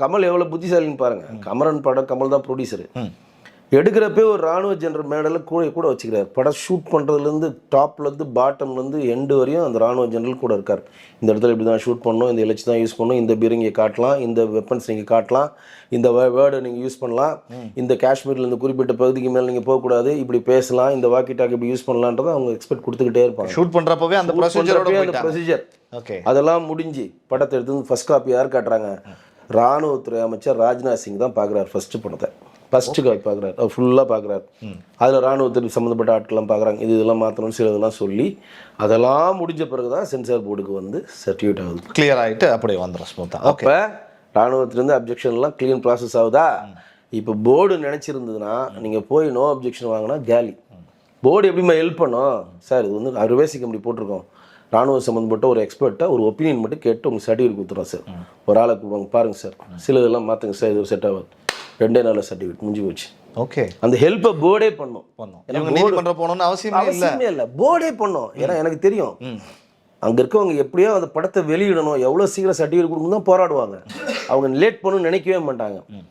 கமல் எவ்வளோ புத்திசாலின்னு பாருங்கள். கமரன் படம் கமல் தான் ப்ரொடியூசரு. எடுக்கிறப்பே ஒரு ராணுவ ஜெனரல் மேடலில் கூட வச்சுக்கிறார். படம் ஷூட் பண்ணுறதுலேருந்து டாப்லேருந்து பாட்டம்லேருந்து எண்டு வரையும் அந்த ராணுவ ஜெனரல் கூட இருக்கார். இந்த இடத்துல இப்படி தான் ஷூட் பண்ணணும், இந்த எலச்சி தான் யூஸ் பண்ணணும், இந்த பீரங்கியை காட்டலாம், இந்த வெப்பன்ஸ் நீங்கள் காட்டலாம், இந்த வேர்டை நீங்கள் யூஸ் பண்ணலாம், இந்த காஷ்மீரில் இந்த குறிப்பிட்ட பகுதிக்கு மேலே நீங்கள் போகக்கூடாது, இப்படி பேசலாம், இந்த வாக்கி டாக் இப்படி யூஸ் பண்ணலான்றதை அவங்க எக்ஸ்பெக்ட் கொடுத்துக்கிட்டே இருப்பாங்க. ஷூட் பண்ணுறப்பவே அந்த ப்ரொசீஜர். ஓகே, அதெல்லாம் முடிஞ்சு படத்தை எடுத்து ஃபர்ஸ்ட் காப்பி யார் காட்டுறாங்க? ராணுவத்துறை அமைச்சர் ராஜ்நாத் சிங் தான் பார்க்குறாரு ஃபர்ஸ்ட் படத்தை. ஃபஸ்ட்டு காப்பி பார்க்குறாரு, அவர் ஃபுல்லாக பார்க்குறாரு. அதில் ராணுவத்துக்கு சம்மந்தப்பட்ட ஆட்கள்லாம் பார்க்குறாங்க, இதெல்லாம் மாற்றணும்னு சில இதெல்லாம் சொல்லி அதெல்லாம் முடிஞ்ச பிறகு தான் சென்சார் போர்டுக்கு வந்து சர்டிஃபிகேட் ஆகுது. கிளியர் ஆகிட்டு அப்படியே வந்துடும் ஸ்மூத்தாக. அப்போ ராணுவத்துலேருந்து அப்ஜெக்ஷன்லாம் க்ளீன் ப்ராசஸ் ஆகுதா? இப்போ போர்டு நினச்சிருந்ததுன்னா நீங்கள் போய் நோ அப்ஜெக்ஷன் வாங்கினா கேலி. போர்டு எப்படிமா ஹெல்ப் பண்ணும்? சார் இது வந்து 60 இப்படி போட்டிருக்கோம், ராணுவ சம்மந்தப்பட்ட ஒரு எக்ஸ்பர்ட்டாக ஒரு ஒப்பீனியன் மட்டும் கேட்டு உங்களுக்கு சர்டிஃபிகேட் கொடுத்துறோம் சார். ஒரு ஆளை கூடுவாங்க, பாருங்கள் சார், சில இதெல்லாம் மாற்றுங்க சார், இது ஒரு செட் ஆகாது, 2 நாள் சர்டிஃபிகேட் முடிஞ்சு போச்சு. ஓகே, அந்த ஹெல்ப்பை போர்டே பண்ணும். போகணும்னு அவசியமே இல்லை, போர்டே பண்ணும். ஏன்னா எனக்கு தெரியும் அங்கே இருக்கவங்க எப்படியோ அந்த படத்தை வெளியிடணும், எவ்வளோ சீக்கிரம் சர்டிஃபிகேட் கொடுக்கணும் தான் போராடுவாங்க. அவங்க லேட் பண்ணணும்னு நினைக்கவே மாட்டாங்க.